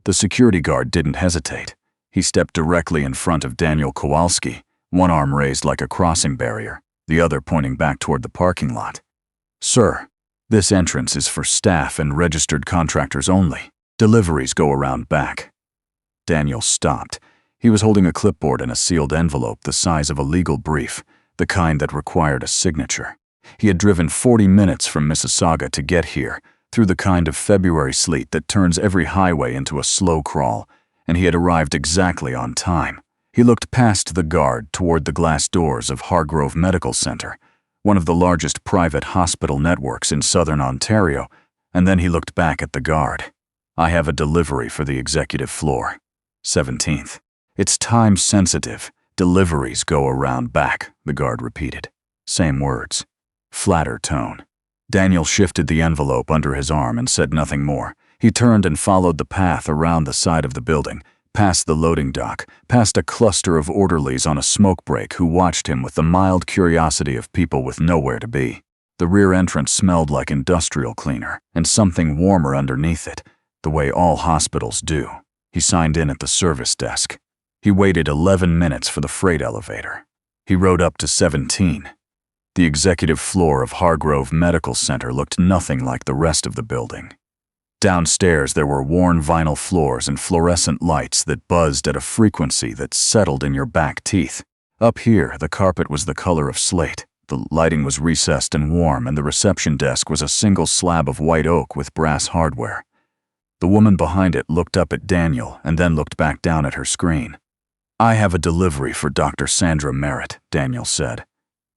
The security guard didn't hesitate. He stepped directly in front of Daniel Kowalski, one arm raised like a crossing barrier, the other pointing back toward the parking lot. "Sir, this entrance is for staff and registered contractors only. Deliveries go around back." Daniel stopped. He was holding a clipboard and a sealed envelope the size of a legal brief, the kind that required a signature. He had driven 40 minutes from Mississauga to get here, through the kind of February sleet that turns every highway into a slow crawl, and he had arrived exactly on time. He looked past the guard toward the glass doors of Hargrove Medical Center, one of the largest private hospital networks in southern Ontario, and then he looked back at the guard. "I have a delivery for the executive floor. 17th. It's time-sensitive. Deliveries go around back," the guard repeated. Same words. Flatter tone. Daniel shifted the envelope under his arm and said nothing more. He turned and followed the path around the side of the building, past the loading dock, past a cluster of orderlies on a smoke break who watched him with the mild curiosity of people with nowhere to be. The rear entrance smelled like industrial cleaner, and something warmer underneath it, the way all hospitals do. He signed in at the service desk. He waited 11 minutes for the freight elevator. He rode up to 17. The executive floor of Hargrove Medical Center looked nothing like the rest of the building. Downstairs there were worn vinyl floors and fluorescent lights that buzzed at a frequency that settled in your back teeth. Up here, the carpet was the color of slate. The lighting was recessed and warm, and the reception desk was a single slab of white oak with brass hardware. The woman behind it looked up at Daniel and then looked back down at her screen. "I have a delivery for Dr. Sandra Merritt," Daniel said.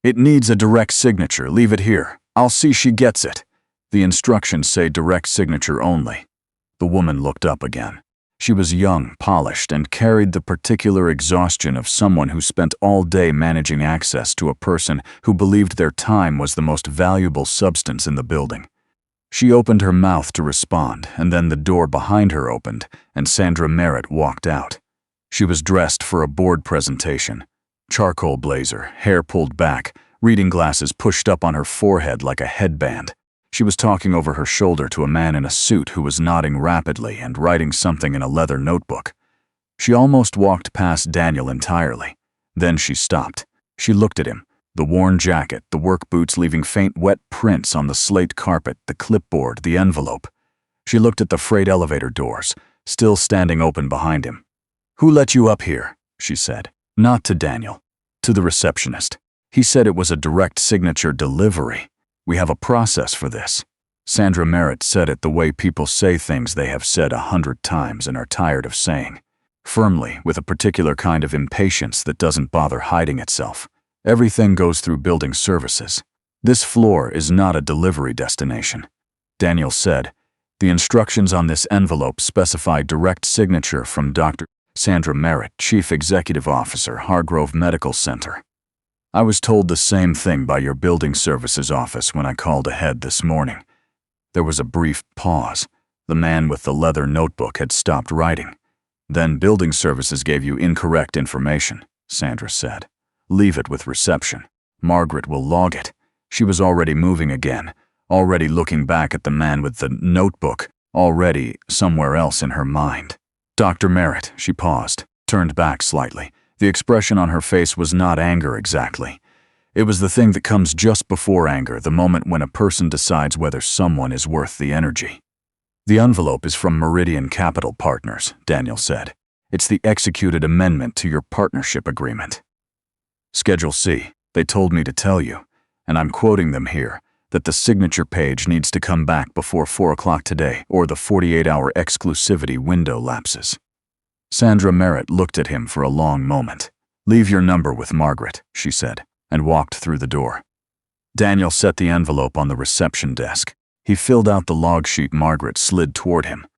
"It needs a direct signature. Leave it here. I'll see she gets it. The instructions say direct signature only." The woman looked up again. She was young, polished, and carried the particular exhaustion of someone who spent all day managing access to a person who believed their time was the most valuable substance in the building. She opened her mouth to respond, and then the door behind her opened, and Sandra Merritt walked out. She was dressed for a board presentation. Charcoal blazer, hair pulled back, reading glasses pushed up on her forehead like a headband. She was talking over her shoulder to a man in a suit who was nodding rapidly and writing something in a leather notebook. She almost walked past Daniel entirely. Then she stopped. She looked at him. The worn jacket, the work boots leaving faint wet prints on the slate carpet, the clipboard, the envelope. She looked at the freight elevator doors, still standing open behind him. "Who let you up here?" she said. Not to Daniel. To the receptionist. "He said it was a direct signature delivery. We have a process for this." Sandra Merritt said it the way people say things they have said 100 times and are tired of saying. Firmly, with a particular kind of impatience that doesn't bother hiding itself. "Everything goes through building services. This floor is not a delivery destination." Daniel said, "The instructions on this envelope specify direct signature from Dr. Sandra Merritt, Chief Executive Officer, Hargrove Medical Center. I was told the same thing by your building services office when I called ahead this morning." There was a brief pause. The man with the leather notebook had stopped writing. "Then building services gave you incorrect information," Sandra said. "Leave it with reception. Margaret will log it." She was already moving again, already looking back at the man with the notebook, already somewhere else in her mind. "Dr. Merritt," she paused, turned back slightly. The expression on her face was not anger exactly. It was the thing that comes just before anger, the moment when a person decides whether someone is worth the energy. "The envelope is from Meridian Capital Partners," Daniel said. "It's the executed amendment to your partnership agreement. Schedule C. They told me to tell you, and I'm quoting them here, that the signature page needs to come back before 4 o'clock today, or the 48-hour exclusivity window lapses." Sandra Merritt looked at him for a long moment. "Leave your number with Margaret," she said, and walked through the door. Daniel set the envelope on the reception desk. He filled out the log sheet Margaret slid toward him.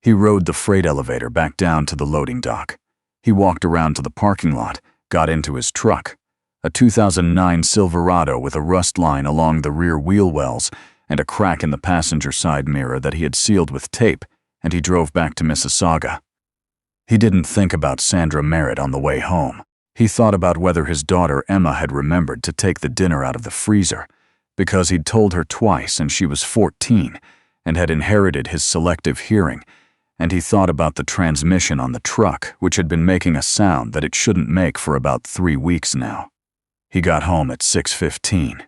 He rode the freight elevator back down to the loading dock. He walked around to the parking lot, got into his truck, a 2009 Silverado with a rust line along the rear wheel wells and a crack in the passenger side mirror that he had sealed with tape, and he drove back to Mississauga. He didn't think about Sandra Merritt on the way home. He thought about whether his daughter Emma had remembered to take the dinner out of the freezer, because he'd told her twice and she was 14 and had inherited his selective hearing, and he thought about the transmission on the truck, which had been making a sound that it shouldn't make for about 3 weeks now. He got home at 6:15.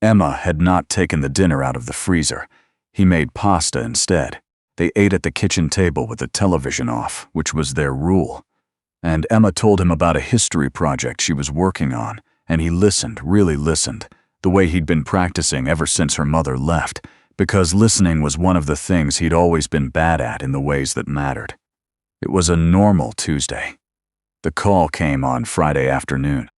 Emma had not taken the dinner out of the freezer. He made pasta instead. They ate at the kitchen table with the television off, which was their rule. And Emma told him about a history project she was working on, and he listened, really listened, the way he'd been practicing ever since her mother left, because listening was one of the things he'd always been bad at in the ways that mattered. It was a normal Tuesday. The call came on Friday afternoon.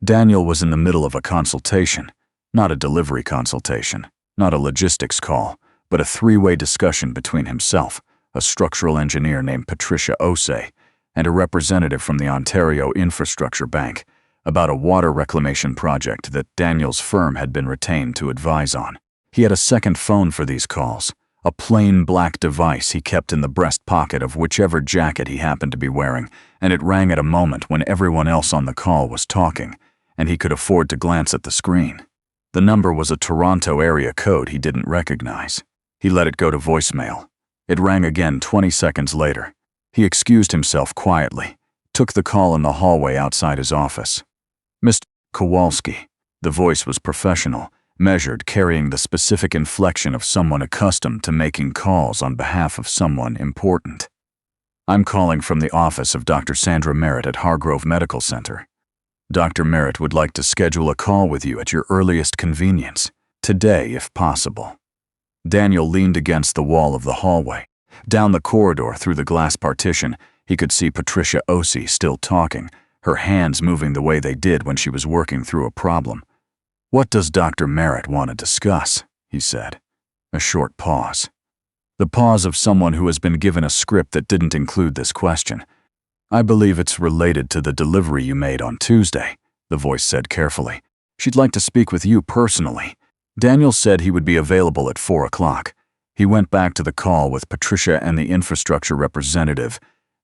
Daniel was in the middle of a consultation, not a delivery consultation, not a logistics call, but a 3-way discussion between himself, a structural engineer named Patricia Osei, and a representative from the Ontario Infrastructure Bank about a water reclamation project that Daniel's firm had been retained to advise on. He had a second phone for these calls, a plain black device he kept in the breast pocket of whichever jacket he happened to be wearing, and it rang at a moment when everyone else on the call was talking, and he could afford to glance at the screen. The number was a Toronto area code he didn't recognize. He let it go to voicemail. It rang again 20 seconds later. He excused himself quietly, took the call in the hallway outside his office. Mr. Kowalski. The voice was professional, measured, carrying the specific inflection of someone accustomed to making calls on behalf of someone important. I'm calling from the office of Dr. Sandra Merritt at Hargrove Medical Center. Dr. Merritt would like to schedule a call with you at your earliest convenience, today if possible. Daniel leaned against the wall of the hallway. Down the corridor through the glass partition, he could see Patricia Osei still talking, her hands moving the way they did when she was working through a problem. What does Dr. Merritt want to discuss? He said. A short pause. The pause of someone who has been given a script that didn't include this question. I believe it's related to the delivery you made on Tuesday, the voice said carefully. She'd like to speak with you personally. Daniel said he would be available at 4 o'clock. He went back to the call with Patricia and the infrastructure representative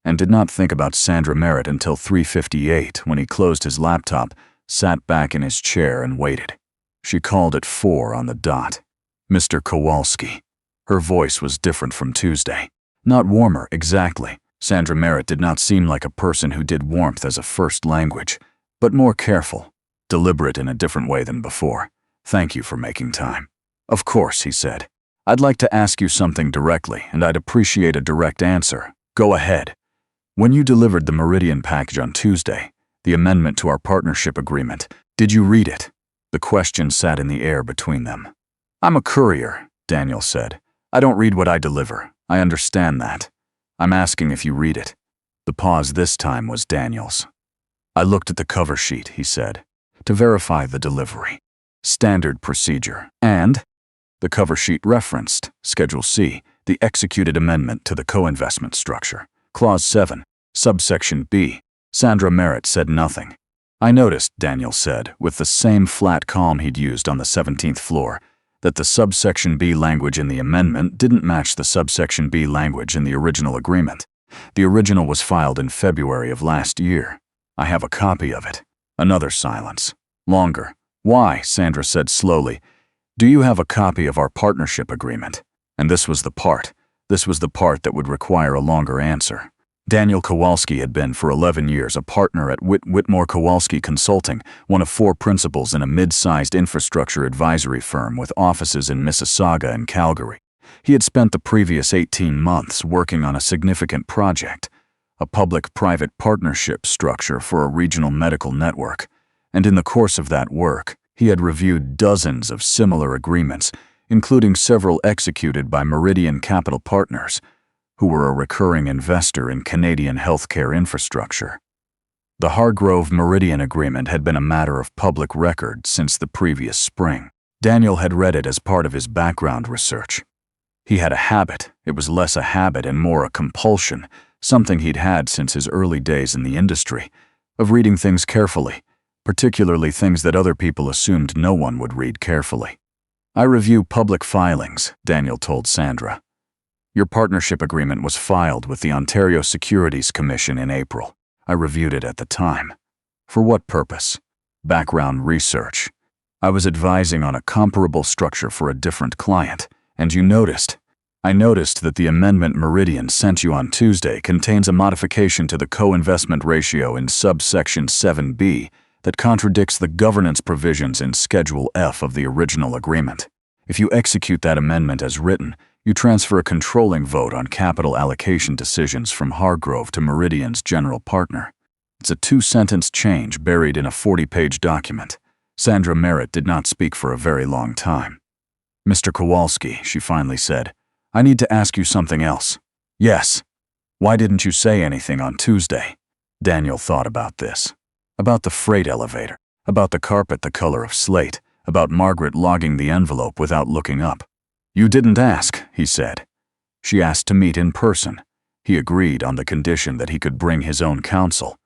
and did not think about Sandra Merritt until 3:58 when he closed his laptop, sat back in his chair and waited. She called at 4 on the dot. Mr. Kowalski. Her voice was different from Tuesday. Not warmer, exactly. Sandra Merritt did not seem like a person who did warmth as a first language, but more careful, deliberate in a different way than before. Thank you for making time. Of course, he said. I'd like to ask you something directly, and I'd appreciate a direct answer. Go ahead. When you delivered the Meridian package on Tuesday, the amendment to our partnership agreement, did you read it? The question sat in the air between them. I'm a courier, Daniel said. I don't read what I deliver. I understand that. I'm asking if you read it. The pause this time was Daniel's. I looked at the cover sheet, he said, to verify the delivery. Standard procedure. And? The cover sheet referenced, Schedule C, the executed amendment to the co-investment structure. Clause 7, subsection B. Sandra Merritt said nothing. I noticed, Daniel said, with the same flat calm he'd used on the 17th floor, that the subsection B language in the amendment didn't match the subsection B language in the original agreement. The original was filed in February of last year. I have a copy of it. Another silence. Longer. Why? Sandra said slowly. Do you have a copy of our partnership agreement? And this was the part. This was the part that would require a longer answer. Daniel Kowalski had been for 11 years a partner at Whitmore Kowalski Consulting, one of 4 principals in a mid-sized infrastructure advisory firm with offices in Mississauga and Calgary. He had spent the previous 18 months working on a significant project, a public-private partnership structure for a regional medical network, and in the course of that work, he had reviewed dozens of similar agreements, including several executed by Meridian Capital Partners, who were a recurring investor in Canadian healthcare infrastructure. The Hargrove Meridian Agreement had been a matter of public record since the previous spring. Daniel had read it as part of his background research. He had a habit. It was less a habit and more a compulsion, something he'd had since his early days in the industry, of reading things carefully, particularly things that other people assumed no one would read carefully. I review public filings, Daniel told Sandra. Your partnership agreement was filed with the Ontario Securities Commission in April. I reviewed it at the time. For what purpose? Background research. I was advising on a comparable structure for a different client, and you noticed. I noticed that the amendment Meridian sent you on Tuesday contains a modification to the co-investment ratio in subsection 7B that contradicts the governance provisions in Schedule F of the original agreement. If you execute that amendment as written, you transfer a controlling vote on capital allocation decisions from Hargrove to Meridian's general partner. It's a 2-sentence change buried in a 40-page document. Sandra Merritt did not speak for a very long time. "Mr. Kowalski," she finally said, "I need to ask you something else." "Yes." "Why didn't you say anything on Tuesday?" Daniel thought about this. About the freight elevator, about the carpet the color of slate, about Margaret logging the envelope without looking up. "You didn't ask," he said. "She asked to meet in person." He agreed on the condition that he could bring his own counsel.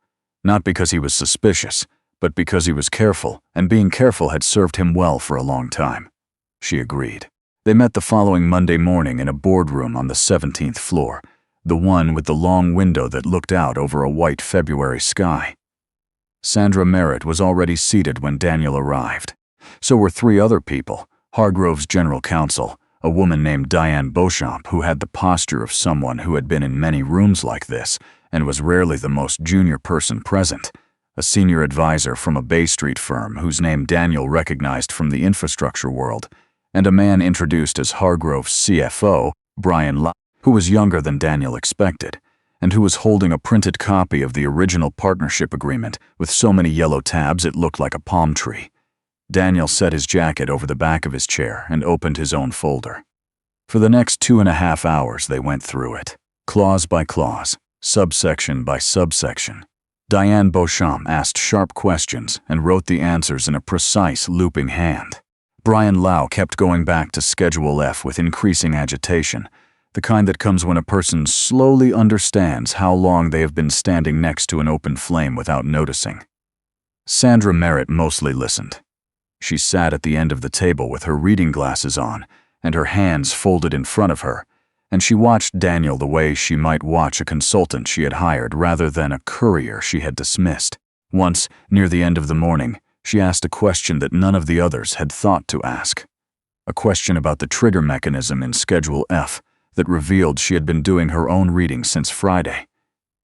Not because he was suspicious, but because he was careful, and being careful had served him well for a long time. She agreed. They met the following Monday morning in a boardroom on the 17th floor, the one with the long window that looked out over a white February sky. Sandra Merritt was already seated when Daniel arrived. So were 3 other people: Hargrove's general counsel, a woman named Diane Beauchamp who had the posture of someone who had been in many rooms like this and was rarely the most junior person present, a senior advisor from a Bay Street firm whose name Daniel recognized from the infrastructure world, and a man introduced as Hargrove's CFO, Brian Lau, who was younger than Daniel expected, and who was holding a printed copy of the original partnership agreement with so many yellow tabs it looked like a palm tree. Daniel set his jacket over the back of his chair and opened his own folder. For the next 2.5 hours they went through it, clause by clause, subsection by subsection. Diane Beauchamp asked sharp questions and wrote the answers in a precise, looping hand. Brian Lau kept going back to Schedule F with increasing agitation, the kind that comes when a person slowly understands how long they have been standing next to an open flame without noticing. Sandra Merritt mostly listened. She sat at the end of the table with her reading glasses on and her hands folded in front of her, and she watched Daniel the way she might watch a consultant she had hired rather than a courier she had dismissed. Once, near the end of the morning, she asked a question that none of the others had thought to ask. A question about the trigger mechanism in Schedule F that revealed she had been doing her own reading since Friday.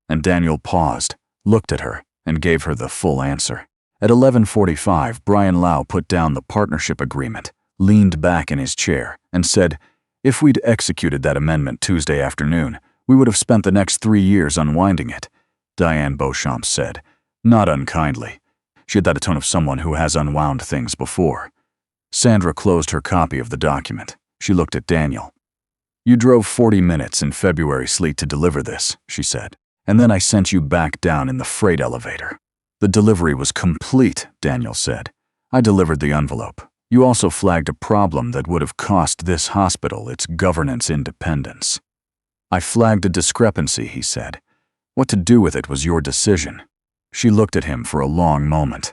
And Daniel paused, looked at her, and gave her the full answer. At 11:45, Brian Lau put down the partnership agreement, leaned back in his chair, and said, "If we'd executed that amendment Tuesday afternoon, we would have spent the next 3 years unwinding it," Diane Beauchamp said, not unkindly. She had that tone of someone who has unwound things before. Sandra closed her copy of the document. She looked at Daniel. "You drove 40 minutes in February sleet to deliver this," she said, "and then I sent you back down in the freight elevator." "The delivery was complete," Daniel said. "I delivered the envelope. You also flagged a problem that would have cost this hospital its governance independence." "I flagged a discrepancy," he said. "What to do with it was your decision." She looked at him for a long moment.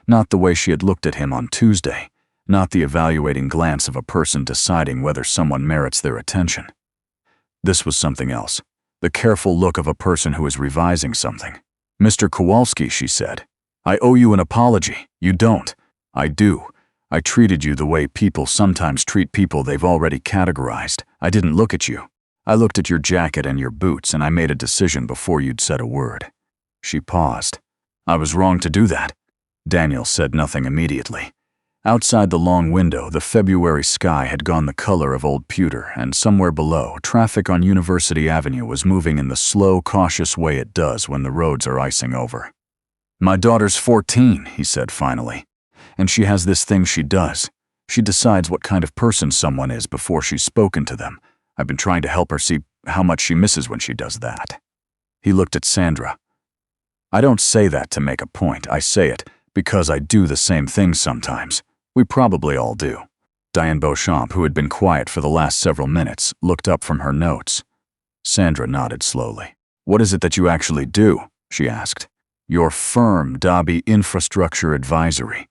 Not the way she had looked at him on Tuesday, not the evaluating glance of a person deciding whether someone merits their attention. This was something else, the careful look of a person who is revising something. "Mr. Kowalski," she said, "I owe you an apology. You don't." "I do. I treated you the way people sometimes treat people they've already categorized. I didn't look at you. I looked at your jacket and your boots, and I made a decision before you'd said a word." She paused. "I was wrong to do that." Daniel said nothing immediately. Outside the long window, the February sky had gone the color of old pewter, and somewhere below, traffic on University Avenue was moving in the slow, cautious way it does when the roads are icing over. "My daughter's 14, he said finally, "and she has this thing she does. She decides what kind of person someone is before she's spoken to them. I've been trying to help her see how much she misses when she does that." He looked at Sandra. "I don't say that to make a point. I say it because I do the same thing sometimes. We probably all do." Diane Beauchamp, who had been quiet for the last several minutes, looked up from her notes. Sandra nodded slowly. "What is it that you actually do?" she asked. "Your firm, Dobby Infrastructure Advisory.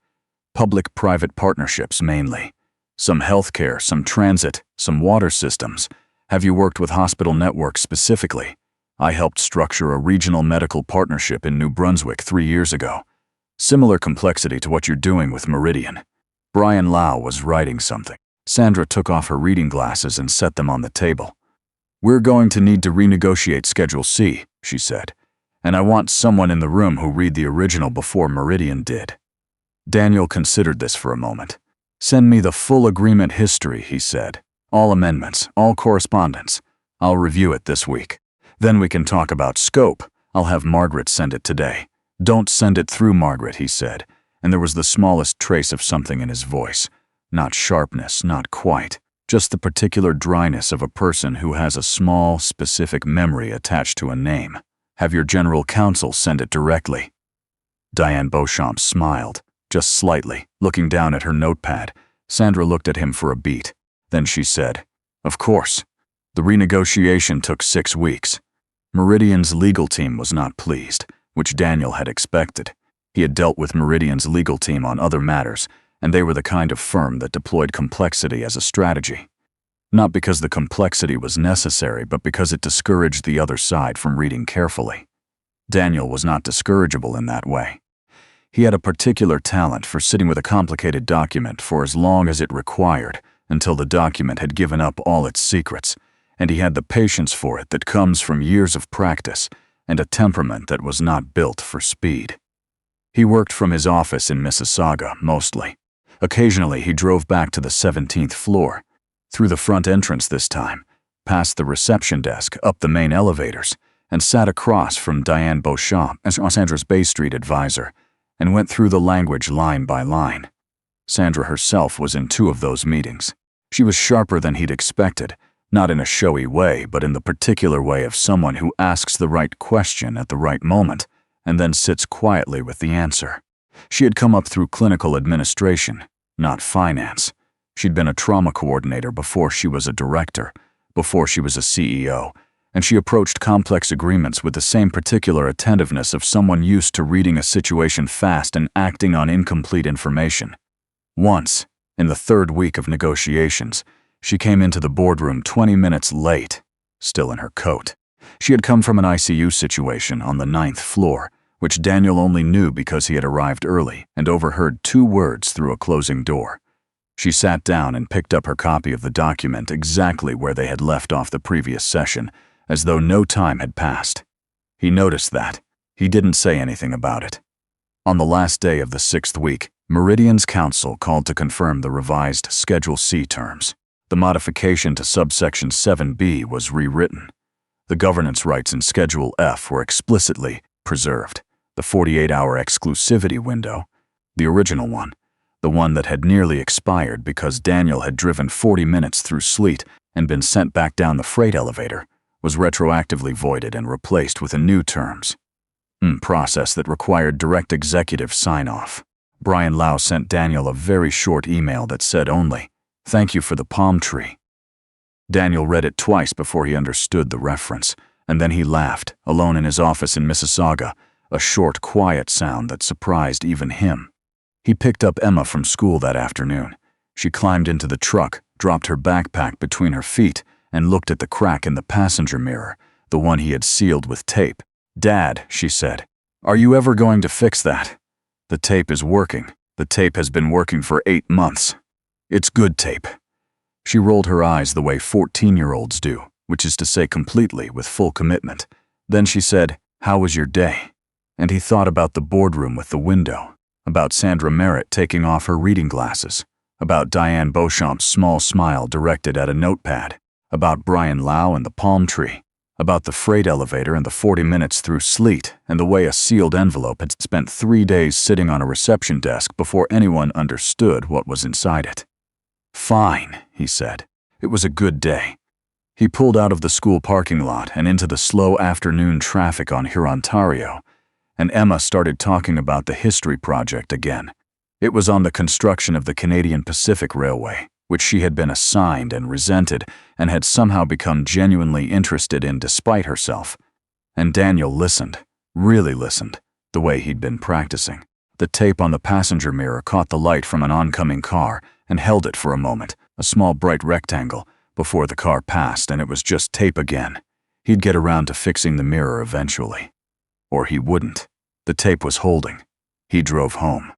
Public-private partnerships mainly. Some healthcare, some transit, some water systems. Have you worked with hospital networks specifically? I helped structure a regional medical partnership in New Brunswick 3 years ago. Similar complexity to what you're doing with Meridian." Brian Lau was writing something. Sandra took off her reading glasses and set them on the table. "We're going to need to renegotiate Schedule C," she said, "and I want someone in the room who read the original before Meridian did." Daniel considered this for a moment. "Send me the full agreement history," he said. "All amendments, all correspondence. I'll review it this week. Then we can talk about scope. I'll have Margaret send it today." "Don't send it through Margaret," he said, and there was the smallest trace of something in his voice. Not sharpness, not quite. Just the particular dryness of a person who has a small, specific memory attached to a name. "Have your general counsel send it directly." Diane Beauchamp smiled, just slightly, looking down at her notepad. Sandra looked at him for a beat. Then she said, "Of course." The renegotiation took 6 weeks. Meridian's legal team was not pleased, which Daniel had expected. He had dealt with Meridian's legal team on other matters, and they were the kind of firm that deployed complexity as a strategy. Not because the complexity was necessary, but because it discouraged the other side from reading carefully. Daniel was not discourageable in that way. He had a particular talent for sitting with a complicated document for as long as it required, until the document had given up all its secrets, and he had the patience for it that comes from years of practice and a temperament that was not built for speed. He worked from his office in Mississauga, mostly. Occasionally, he drove back to the 17th floor, through the front entrance this time, past the reception desk, up the main elevators, and sat across from Diane Beauchamp as Sandra's Bay Street advisor, and went through the language line by line. Sandra herself was in 2 of those meetings. She was sharper than he'd expected, not in a showy way, but in the particular way of someone who asks the right question at the right moment, and then sits quietly with the answer. She had come up through clinical administration, not finance. She'd been a trauma coordinator before she was a director, before she was a CEO, and she approached complex agreements with the same particular attentiveness of someone used to reading a situation fast and acting on incomplete information. Once, in the 3rd week of negotiations, she came into the boardroom 20 minutes late, still in her coat. She had come from an ICU situation on the 9th floor, which Daniel only knew because he had arrived early and overheard 2 words through a closing door. She sat down and picked up her copy of the document exactly where they had left off the previous session, as though no time had passed. He noticed that. He didn't say anything about it. On the last day of the 6th week, Meridian's counsel called to confirm the revised Schedule C terms. The modification to subsection 7B was rewritten. The governance rights in Schedule F were explicitly preserved. The 48-hour exclusivity window, the original one, the one that had nearly expired because Daniel had driven 40 minutes through sleet and been sent back down the freight elevator, was retroactively voided and replaced with a new terms. Process that required direct executive sign-off. Brian Lau sent Daniel a very short email that said only, "Thank you for the palm tree." Daniel read it twice before he understood the reference, and then he laughed, alone in his office in Mississauga, a short, quiet sound that surprised even him. He picked up Emma from school that afternoon. She climbed into the truck, dropped her backpack between her feet, and looked at the crack in the passenger mirror, the one he had sealed with tape. "Dad," she said, "are you ever going to fix that?" "The tape is working. The tape has been working for 8 months. It's good tape." She rolled her eyes the way 14-year-olds do, which is to say completely, with full commitment. Then she said, "How was your day?" And he thought about the boardroom with the window, about Sandra Merritt taking off her reading glasses, about Diane Beauchamp's small smile directed at a notepad, about Brian Lau and the palm tree, about the freight elevator and the 40 minutes through sleet, and the way a sealed envelope had spent 3 days sitting on a reception desk before anyone understood what was inside it. "Fine," he said. It was a good day. He pulled out of the school parking lot and into the slow afternoon traffic on Hurontario, and Emma started talking about the history project again. It was on the construction of the Canadian Pacific Railway, which she had been assigned and resented and had somehow become genuinely interested in despite herself. And Daniel listened, really listened, the way he'd been practicing. The tape on the passenger mirror caught the light from an oncoming car and held it for a moment, a small bright rectangle, before the car passed, and it was just tape again. He'd get around to fixing the mirror eventually. Or he wouldn't. The tape was holding. He drove home.